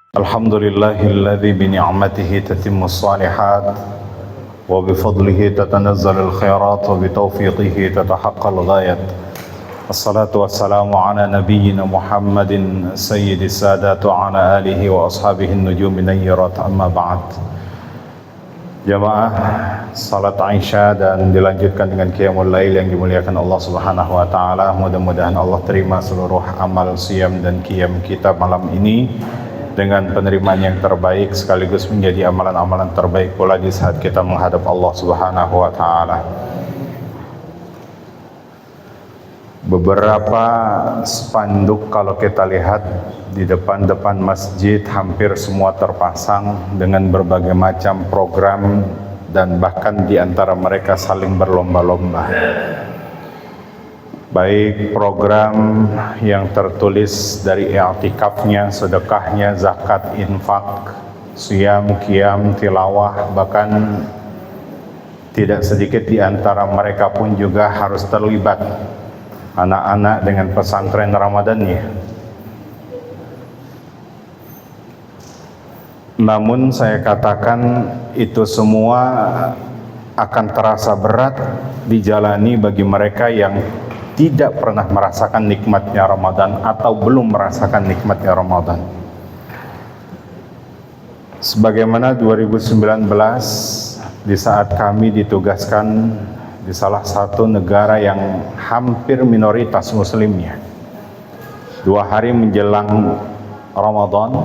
Alhamdulillahilladzi bini'matihi tatimmus shalihat wa bifadlihi tatanazzalul khairat wa bitaufiqihi tatahaqqal ghayat. Assalatu wassalamu ala nabiyyina Muhammadin sayyidis sadat wa ala alihi wa ashabihi an-nujumin nayyirat, amma ba'd. Jamaah salat Aisyah dan dilanjutkan dengan qiyamul lail yang dimuliakan Allah Subhanahu wa taala. Mudah-mudahan Allah terima seluruh amal siyam dan qiyam kita malam ini dengan penerimaan yang terbaik, sekaligus menjadi amalan-amalan terbaik pula di saat kita menghadap Allah Subhanahu wa taala. Beberapa spanduk kalau kita lihat di depan masjid hampir semua terpasang dengan berbagai macam program dan bahkan di antara mereka saling berlomba-lomba. Baik program yang tertulis dari i'tikafnya, sedekahnya, zakat, infak, siyam, qiyam, tilawah, bahkan tidak sedikit di antara mereka pun juga harus terlibat anak-anak dengan pesantren Ramadannya. Namun saya katakan itu semua akan terasa berat dijalani bagi mereka yang tidak pernah merasakan nikmatnya Ramadan atau belum merasakan nikmatnya Ramadan. Sebagaimana 2019 di saat kami ditugaskan di salah satu negara yang hampir minoritas muslimnya, 2 hari menjelang Ramadan,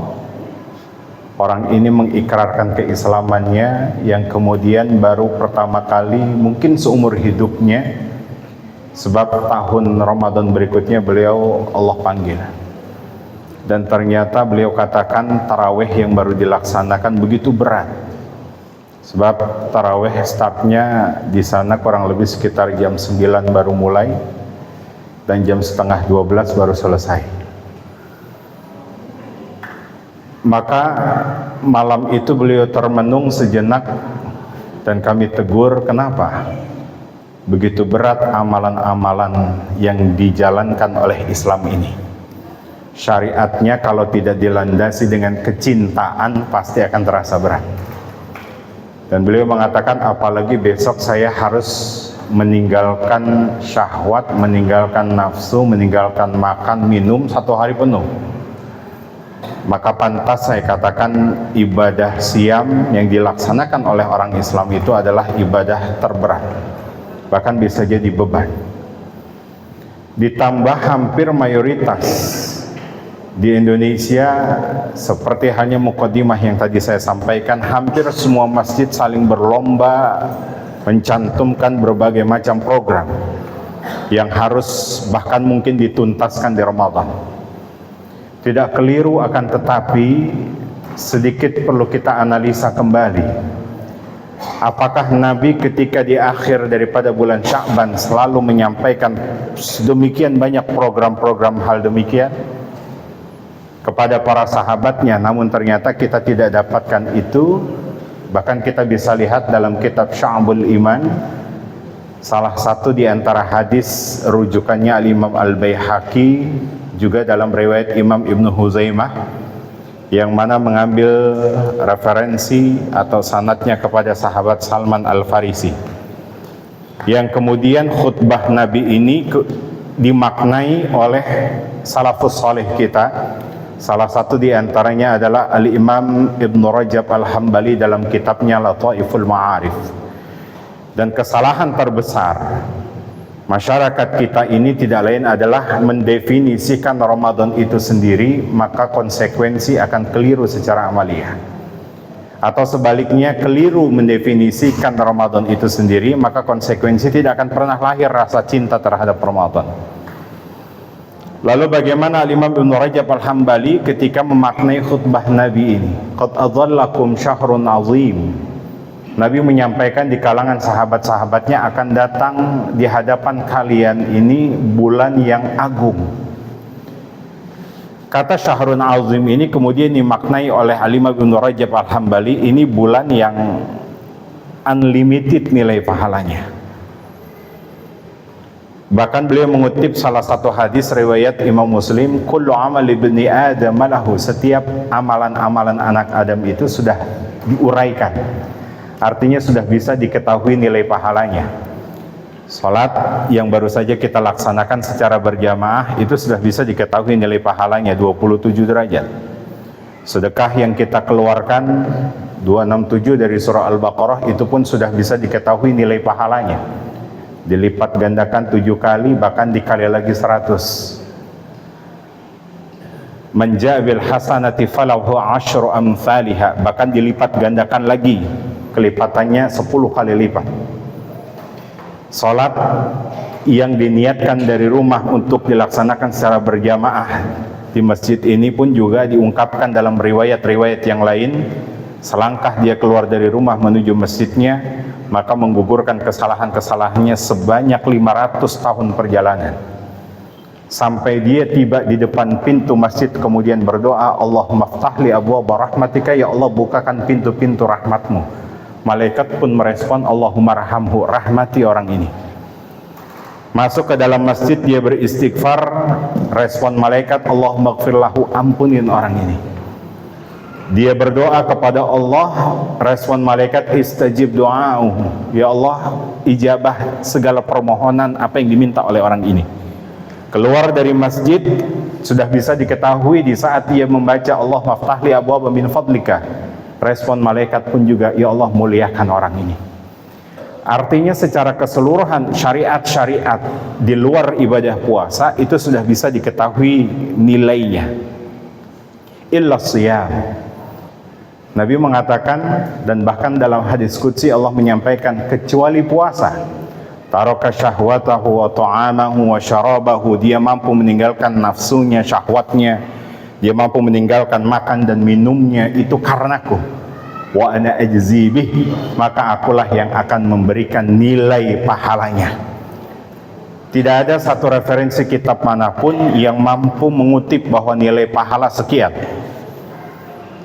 orang ini mengikrarkan keislamannya yang kemudian baru pertama kali mungkin seumur hidupnya, sebab tahun Ramadan berikutnya beliau Allah panggil. Dan ternyata beliau katakan tarawih yang baru dilaksanakan begitu berat. Sebab tarawih startnya di sana kurang lebih sekitar jam 9 baru mulai dan jam setengah 12 baru selesai. Maka malam itu beliau termenung sejenak dan kami tegur, kenapa? Begitu berat amalan-amalan yang dijalankan oleh Islam ini. Syariatnya kalau tidak dilandasi dengan kecintaan pasti akan terasa berat. Dan beliau mengatakan apalagi besok saya harus meninggalkan syahwat, meninggalkan nafsu, meninggalkan makan, minum 1 hari penuh. Maka pantas saya katakan ibadah siam yang dilaksanakan oleh orang Islam itu adalah ibadah terberat. Bahkan bisa jadi beban. Ditambah hampir mayoritas di Indonesia, seperti hanya muqaddimah yang tadi saya sampaikan, hampir semua masjid saling berlomba mencantumkan berbagai macam program yang harus bahkan mungkin dituntaskan di Ramadan. Tidak keliru, akan tetapi sedikit perlu kita analisa kembali. Apakah Nabi ketika di akhir daripada bulan Sya'ban selalu menyampaikan sedemikian banyak program-program hal demikian kepada para sahabatnya, namun ternyata kita tidak dapatkan itu. Bahkan kita bisa lihat dalam kitab Sya'bul Iman, salah satu di antara hadis rujukannya Al-Imam Al-Baihaqi, juga dalam riwayat Imam Ibnu Huzaimah, yang mana mengambil referensi atau sanadnya kepada sahabat Salman Al-Farisi, yang kemudian khutbah Nabi ini dimaknai oleh salafus saleh kita. Salah satu di antaranya adalah Al-Imam Ibnu Rajab Al-Hambali dalam kitabnya Lataiful Ma'arif. Dan kesalahan terbesar masyarakat kita ini tidak lain adalah mendefinisikan Ramadan itu sendiri, maka konsekuensi akan keliru secara amaliyah. Atau sebaliknya, keliru mendefinisikan Ramadan itu sendiri, maka konsekuensi tidak akan pernah lahir rasa cinta terhadap Ramadan. Lalu bagaimana Imam Ibnu Rajab Al-Hambali ketika memaknai khutbah Nabi ini? Qad adhallakum syahrun azim. Nabi menyampaikan di kalangan sahabat-sahabatnya akan datang di hadapan kalian ini bulan yang agung. Kata syahrun azim ini kemudian dimaknai oleh Imam Ibnu Rajab Al-Hambali, ini bulan yang unlimited nilai pahalanya. Bahkan beliau mengutip salah satu hadis riwayat Imam Muslim, kullu amal ibni Adam lahu, setiap amalan-amalan anak Adam itu sudah diuraikan. Artinya sudah bisa diketahui nilai pahalanya. Salat yang baru saja kita laksanakan secara berjamaah itu sudah bisa diketahui nilai pahalanya 27 derajat. Sedekah yang kita keluarkan 267 dari surah Al-Baqarah itu pun sudah bisa diketahui nilai pahalanya. Dilipat gandakan 7 kali, bahkan dikali lagi 100. Man jaa bil hasanati falahu asyru amsalihha, bahkan dilipat gandakan lagi, kelipatannya 10 kali lipat. Salat yang diniatkan dari rumah untuk dilaksanakan secara berjamaah di masjid ini pun juga diungkapkan dalam riwayat-riwayat yang lain, selangkah dia keluar dari rumah menuju masjidnya, maka menggugurkan kesalahan-kesalahannya sebanyak 500 tahun perjalanan. Sampai dia tiba di depan pintu masjid kemudian berdoa, Allahumma ftahli abwaaba rahmatika, ya Allah bukakan pintu-pintu rahmatmu. Malaikat pun merespon, Allahumma rahamhu, rahmati orang ini. Masuk ke dalam masjid, dia beristighfar, respon malaikat, Allahumma gfirlahu, ampunin orang ini. Dia berdoa kepada Allah, respon malaikat, istajib doa'uhu, ya Allah ijabah segala permohonan apa yang diminta oleh orang ini. Keluar dari masjid sudah bisa diketahui di saat dia membaca Allah maftahli abwaaba min fadlika, respon malaikat pun juga, ya Allah muliakan orang ini. Artinya secara keseluruhan syariat-syariat di luar ibadah puasa itu sudah bisa diketahui nilainya. Illa siyam. Nabi mengatakan, dan bahkan dalam hadis qudsi Allah menyampaikan, kecuali puasa. Taraka syahwatahu wa ta'amahu wa syarabahu, dia mampu meninggalkan nafsunya, syahwatnya, dia mampu meninggalkan makan dan minumnya, itu karenaku. Wa ana ajzi bih, maka akulah yang akan memberikan nilai pahalanya. Tidak ada satu referensi kitab manapun yang mampu mengutip bahwa nilai pahala sekian.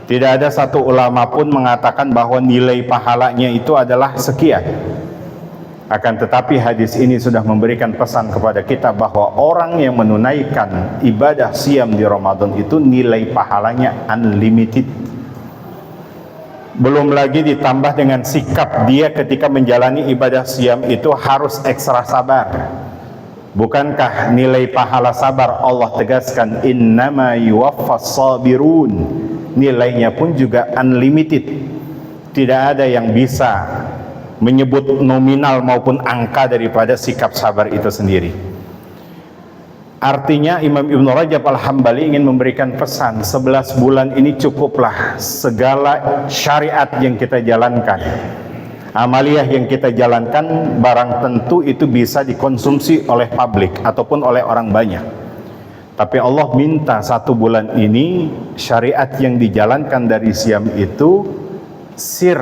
Tidak ada satu ulama pun mengatakan bahwa nilai pahalanya itu adalah sekian. Akan tetapi hadis ini sudah memberikan pesan kepada kita bahwa orang yang menunaikan ibadah siam di Ramadan itu nilai pahalanya unlimited. Belum lagi ditambah dengan sikap dia ketika menjalani ibadah siam itu harus ekstra sabar. Bukankah nilai pahala sabar Allah tegaskan, innama yuwaffas sabirun, nilainya pun juga unlimited. Tidak ada yang bisa menyebut nominal maupun angka daripada sikap sabar itu sendiri. Artinya Imam Ibn Rajab Al-Hambali ingin memberikan pesan, 11 bulan ini cukuplah segala syariat yang kita jalankan, amaliyah yang kita jalankan, barang tentu itu bisa dikonsumsi oleh publik ataupun oleh orang banyak. Tapi Allah minta 1 bulan ini syariat yang dijalankan dari siam itu sir,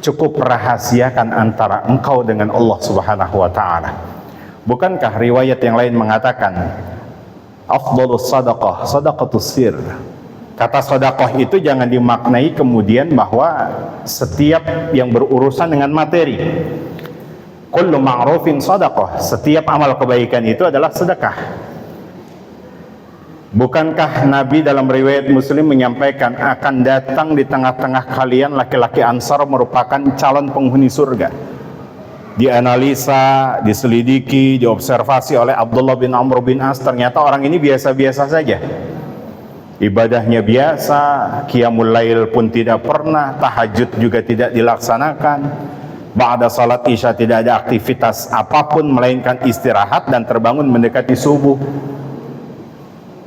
cukup rahasiakan antara engkau dengan Allah Subhanahu wa ta'ala. Bukankah riwayat yang lain mengatakan afdhalus sadaqah sadaqatus sir. Kata sedekah itu jangan dimaknai kemudian bahwa setiap yang berurusan dengan materi. Kullu ma'rufin sadaqah, setiap amal kebaikan itu adalah sedekah. Bukankah Nabi dalam riwayat Muslim menyampaikan akan datang di tengah-tengah kalian laki-laki Ansar merupakan calon penghuni surga. Dianalisa, diselidiki, diobservasi oleh Abdullah bin Amr bin As, ternyata orang ini biasa-biasa saja. Ibadahnya biasa, qiyamul lail pun tidak pernah, tahajud juga tidak dilaksanakan. Ba'da salat isya tidak ada aktivitas apapun melainkan istirahat dan terbangun mendekati subuh.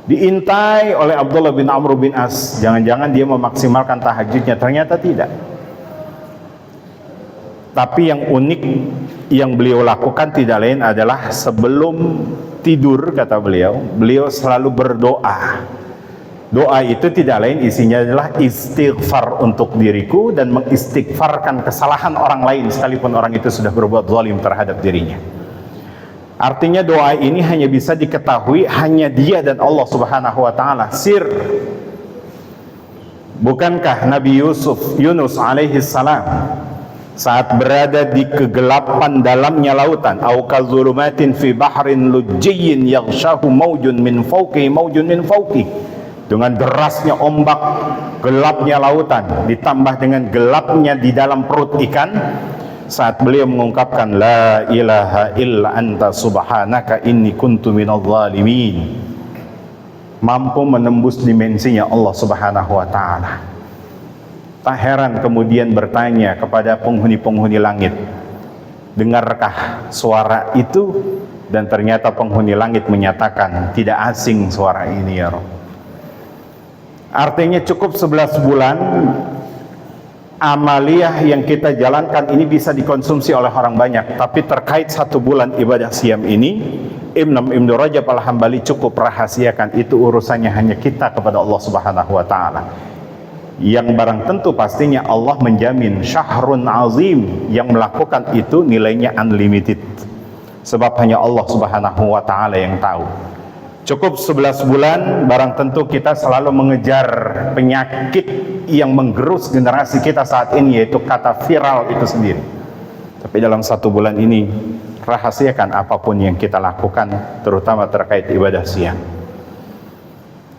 Diintai oleh Abdullah bin Amr bin As, jangan-jangan dia memaksimalkan tahajudnya, ternyata tidak. Tapi yang unik yang beliau lakukan tidak lain adalah sebelum tidur, kata beliau, beliau selalu berdoa. Doa itu tidak lain isinya adalah istighfar untuk diriku dan mengistighfarkan kesalahan orang lain sekalipun orang itu sudah berbuat zalim terhadap dirinya. Artinya doa ini hanya bisa diketahui hanya dia dan Allah Subhanahu wa ta'ala, sir. Bukankah Nabi Yunus alaihi salam saat berada di kegelapan dalamnya lautan, au kadzulumatin fi bahrin lujjiyyin yaghshahu maujun min fawqi maujun min fawqi, dengan derasnya ombak, gelapnya lautan ditambah dengan gelapnya di dalam perut ikan, saat beliau mengungkapkan la ilaha illa anta subhanaka inni kuntu minadh dhalimin, mampu menembus dimensinya Allah Subhanahu wa taala. Tak heran kemudian bertanya kepada penghuni-penghuni langit, dengarkah suara itu? Dan ternyata penghuni langit menyatakan, tidak asing suara ini ya Rabb. Artinya cukup 11 bulan amaliyah yang kita jalankan ini bisa dikonsumsi oleh orang banyak. Tapi terkait 1 bulan ibadah siam ini, Ibnu Rajab Al-Hambali cukup rahasiakan, itu urusannya hanya kita kepada Allah Subhanahu wa taala. Yang barang tentu pastinya Allah menjamin syahrun azim, yang melakukan itu nilainya unlimited, sebab hanya Allah Subhanahu wa taala yang tahu. Cukup 11 bulan, barang tentu kita selalu mengejar penyakit yang menggerus generasi kita saat ini, yaitu kata viral itu sendiri. Tapi dalam 1 bulan ini, rahasiakan apapun yang kita lakukan, terutama terkait ibadah siang.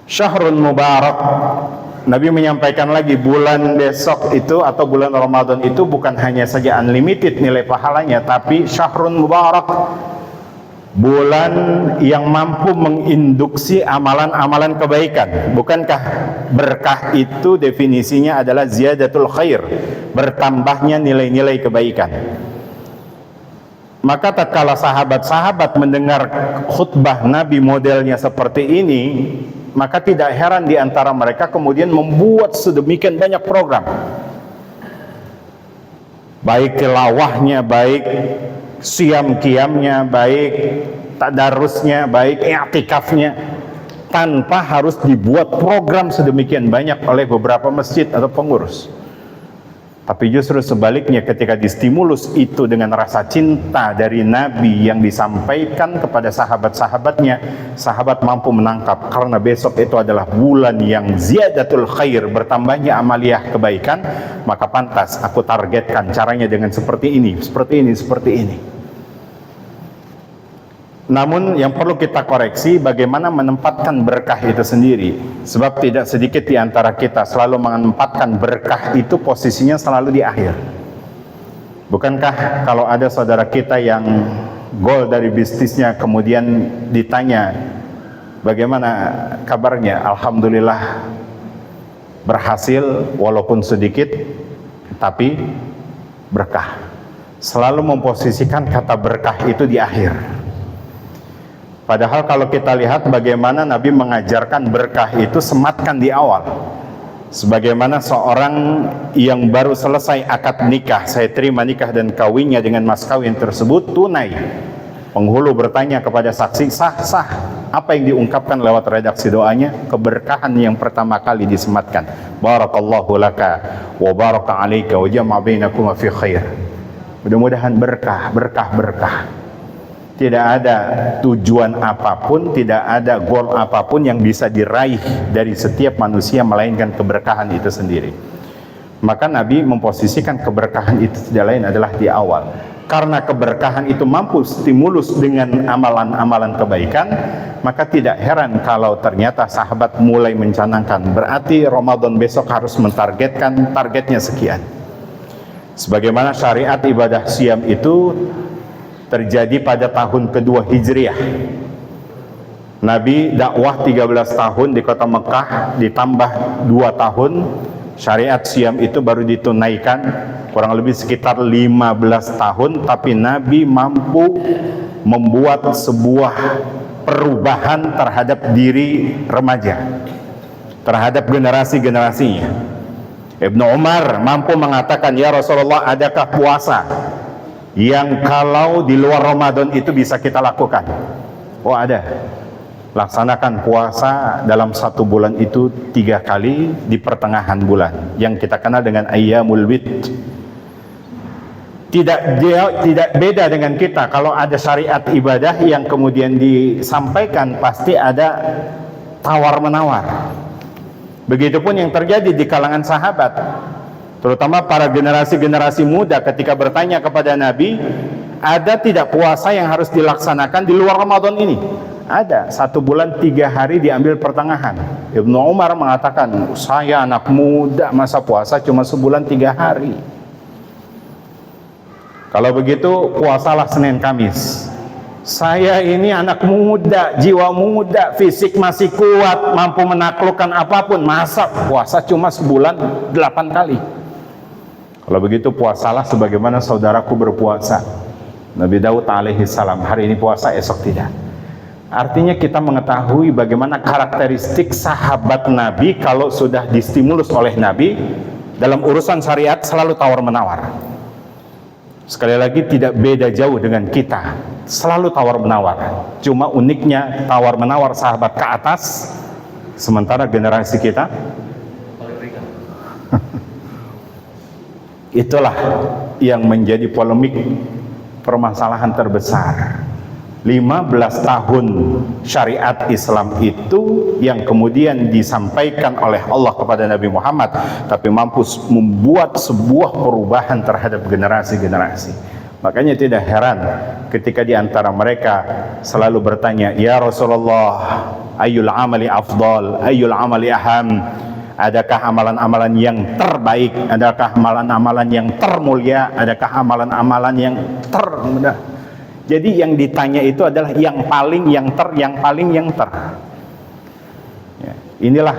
Syahrun mubarak, Nabi menyampaikan lagi, bulan besok itu atau bulan Ramadan itu bukan hanya saja unlimited nilai pahalanya, tapi syahrun mubarak, bulan yang mampu menginduksi amalan-amalan kebaikan. Bukankah berkah itu definisinya adalah ziyadatul khair, bertambahnya nilai-nilai kebaikan? Maka tatkala sahabat-sahabat mendengar khutbah Nabi modelnya seperti ini, maka tidak heran di antara mereka kemudian membuat sedemikian banyak program, baik tilawahnya, baik siam qiyamnya, baik tadarusnya, baik i'tikafnya, tanpa harus dibuat program sedemikian banyak oleh beberapa masjid atau pengurus. Tapi justru sebaliknya, ketika distimulus itu dengan rasa cinta dari Nabi yang disampaikan kepada sahabat-sahabatnya, sahabat mampu menangkap, karena besok itu adalah bulan yang ziyadatul khair, bertambahnya amaliyah kebaikan, maka pantas aku targetkan caranya dengan seperti ini, seperti ini, seperti ini. Namun yang perlu kita koreksi, bagaimana menempatkan berkah itu sendiri. Sebab tidak sedikit di antara kita selalu menempatkan berkah itu posisinya selalu di akhir. Bukankah kalau ada saudara kita yang goal dari bisnisnya kemudian ditanya, bagaimana kabarnya? Alhamdulillah berhasil walaupun sedikit, tapi berkah. Selalu memposisikan kata berkah itu di akhir. Padahal kalau kita lihat bagaimana Nabi mengajarkan berkah itu sematkan di awal. Sebagaimana seorang yang baru selesai akad nikah, saya terima nikah dan kawinnya dengan mas kawin tersebut tunai. Penghulu bertanya kepada saksi, sah. Apa yang diungkapkan lewat redaksi doanya? Keberkahan yang pertama kali disematkan. Barakallahu laka wa baraka alaika wa jama'a bainakuma fi khair. Mudah-mudahan berkah. Tidak ada tujuan apapun, tidak ada goal apapun yang bisa diraih dari setiap manusia melainkan keberkahan itu sendiri. Maka Nabi memposisikan keberkahan itu tidak lain adalah di awal. Karena keberkahan itu mampu stimulus dengan amalan-amalan kebaikan, maka tidak heran kalau ternyata sahabat mulai mencanangkan, berarti Ramadan besok harus mentargetkan targetnya sekian. Sebagaimana syariat ibadah siam itu terjadi pada tahun kedua Hijriah. Nabi dakwah 13 tahun di kota Mekah, ditambah 2 tahun, syariat siam itu baru ditunaikan kurang lebih sekitar 15 tahun, tapi Nabi mampu membuat sebuah perubahan terhadap diri remaja, terhadap generasi-generasinya. Ibnu Umar mampu mengatakan, ya Rasulullah, adakah puasa yang kalau di luar Ramadan itu bisa kita lakukan? Oh ada. Laksanakan puasa dalam 1 bulan itu 3 kali di pertengahan bulan, yang kita kenal dengan ayyamul bid. Tidak beda dengan kita. Kalau ada syariat ibadah yang kemudian disampaikan, pasti ada tawar menawar. Begitupun yang terjadi di kalangan sahabat. Terutama para generasi-generasi muda ketika bertanya kepada Nabi, ada tidak puasa yang harus dilaksanakan di luar Ramadan ini? Ada. 1 bulan 3 hari diambil pertengahan. Ibnu Umar mengatakan, saya anak muda, masa puasa cuma sebulan 3 hari. Kalau begitu puasalah Senin Kamis. Saya ini anak muda, jiwa muda, fisik masih kuat, mampu menaklukkan apapun, masa puasa cuma sebulan 8 kali? Kalau begitu puasalah sebagaimana saudaraku berpuasa. Nabi Daud alaihi salam, hari ini puasa, esok tidak. Artinya kita mengetahui bagaimana karakteristik sahabat Nabi kalau sudah distimulus oleh Nabi dalam urusan syariat selalu tawar-menawar. Sekali lagi tidak beda jauh dengan kita, selalu tawar-menawar. Cuma uniknya tawar-menawar sahabat ke atas, sementara generasi kita itulah yang menjadi polemik permasalahan terbesar. 15 tahun syariat Islam itu yang kemudian disampaikan oleh Allah kepada Nabi Muhammad, tapi mampu membuat sebuah perubahan terhadap generasi-generasi. Makanya tidak heran ketika di antara mereka selalu bertanya, ya Rasulullah, ayyul amali afdal, ayyul amali aham, adakah amalan-amalan yang terbaik, adakah amalan-amalan yang termulia, adakah amalan-amalan yang termudah. Jadi yang ditanya itu adalah yang paling, yang paling. Ya, inilah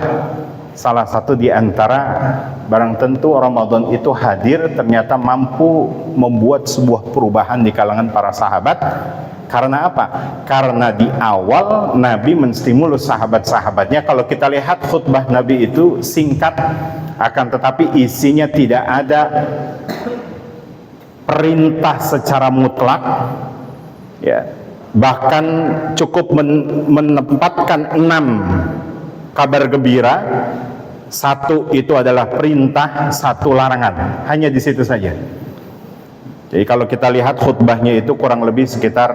salah satu di antara barang tentu Ramadan itu hadir ternyata mampu membuat sebuah perubahan di kalangan para sahabat. Karena apa? Karena di awal Nabi menstimulus sahabat-sahabatnya. Kalau kita lihat khutbah Nabi itu singkat, akan tetapi isinya tidak ada perintah secara mutlak. Ya, bahkan cukup menempatkan 6 kabar gembira. 1 itu adalah perintah, 1 larangan. Hanya di situ saja. Jadi kalau kita lihat khutbahnya itu kurang lebih sekitar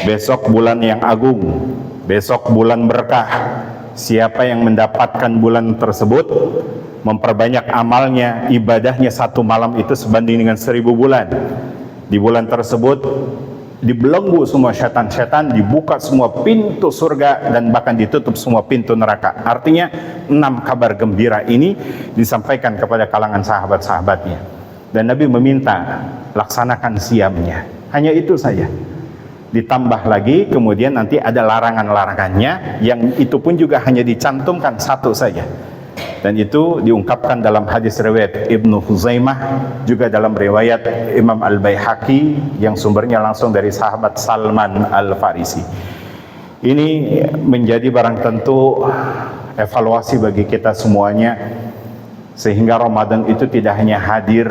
besok bulan yang agung, besok bulan berkah. Siapa yang mendapatkan bulan tersebut, memperbanyak amalnya, ibadahnya 1 malam itu sebanding dengan 1000 bulan. Di bulan tersebut dibelenggu semua setan-setan, dibuka semua pintu surga, dan bahkan ditutup semua pintu neraka. Artinya 6 kabar gembira ini disampaikan kepada kalangan sahabat-sahabatnya, dan Nabi meminta laksanakan siamnya. Hanya itu saja. Ditambah lagi kemudian nanti ada larangan-larangannya, yang itu pun juga hanya dicantumkan 1 saja. Dan itu diungkapkan dalam hadis riwayat Ibnu Huzaimah, juga dalam riwayat Imam Al-Baihaqi yang sumbernya langsung dari sahabat Salman Al-Farisi. Ini menjadi barang tentu evaluasi bagi kita semuanya, sehingga Ramadan itu tidak hanya hadir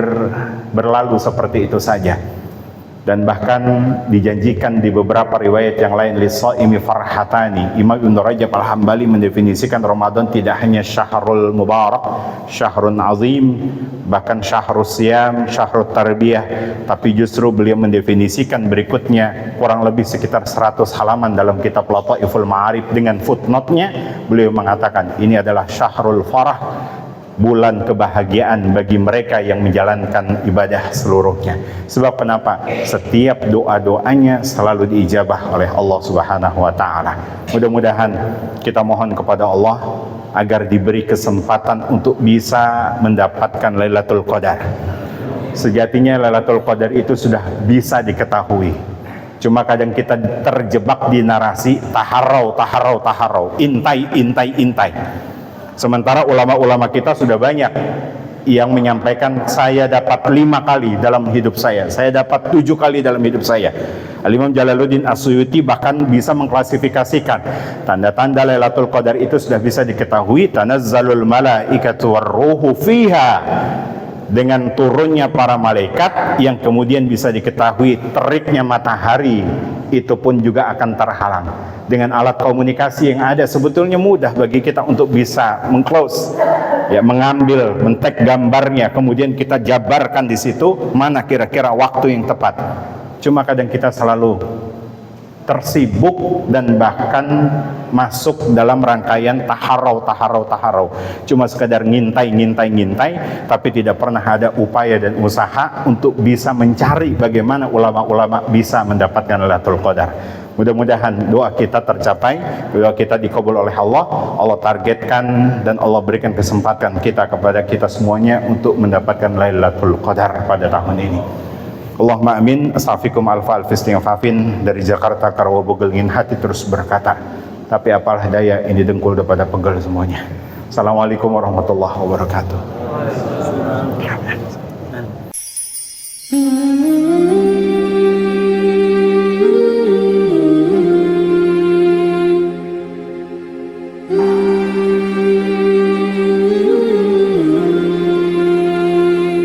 berlalu seperti itu saja, dan bahkan dijanjikan di beberapa riwayat yang lain, lis-shaimi farhatani. Imam Ibnu Rajab Al-Hambali mendefinisikan Ramadan tidak hanya syahrul mubarak, syahrun azim, bahkan syahrul siyam, syahrul tarbiyah, tapi justru beliau mendefinisikan berikutnya, kurang lebih sekitar 100 halaman dalam kitab Lataiful Ma'arif, dengan footnote-nya beliau mengatakan ini adalah syahrul farah, bulan kebahagiaan bagi mereka yang menjalankan ibadah seluruhnya. Sebab kenapa? Setiap doa-doanya selalu diijabah oleh Allah Subhanahu wa taala. Mudah-mudahan kita mohon kepada Allah agar diberi kesempatan untuk bisa mendapatkan Lailatul Qadar. Sejatinya Lailatul Qadar itu sudah bisa diketahui. Cuma kadang kita terjebak di narasi taharau, intai. Sementara ulama-ulama kita sudah banyak yang menyampaikan, saya dapat 5 kali dalam hidup saya dapat 7 kali dalam hidup saya. Al-Imam Jalaluddin As-Suyuti bahkan bisa mengklasifikasikan tanda-tanda Lailatul Qadar itu sudah bisa diketahui. Tanazzalul malaikatu warruhu fiha, dengan turunnya para malaikat, yang kemudian bisa diketahui teriknya matahari itu pun juga akan terhalang. Dengan alat komunikasi yang ada, sebetulnya mudah bagi kita untuk bisa mengclose, ya, mengambil, men-tag gambarnya, kemudian kita jabarkan di situ mana kira-kira waktu yang tepat. Cuma kadang kita selalu tersibuk dan bahkan masuk dalam rangkaian taharau, cuma sekedar ngintai, tapi tidak pernah ada upaya dan usaha untuk bisa mencari bagaimana ulama-ulama bisa mendapatkan Lailatul Qadar. Mudah-mudahan doa kita tercapai, doa kita dikabul oleh Allah. Allah targetkan dan Allah berikan kesempatan kepada kita semuanya untuk mendapatkan Lailatul Qadar pada tahun ini. Allahumma amin. Astaghfirukum alfa alfistingafafin. Dari Jakarta Karawang Bogel ingin hati terus berkata, tapi apalah daya ini dengkul pada pegel semuanya. Assalamualaikum warahmatullahi wabarakatuh.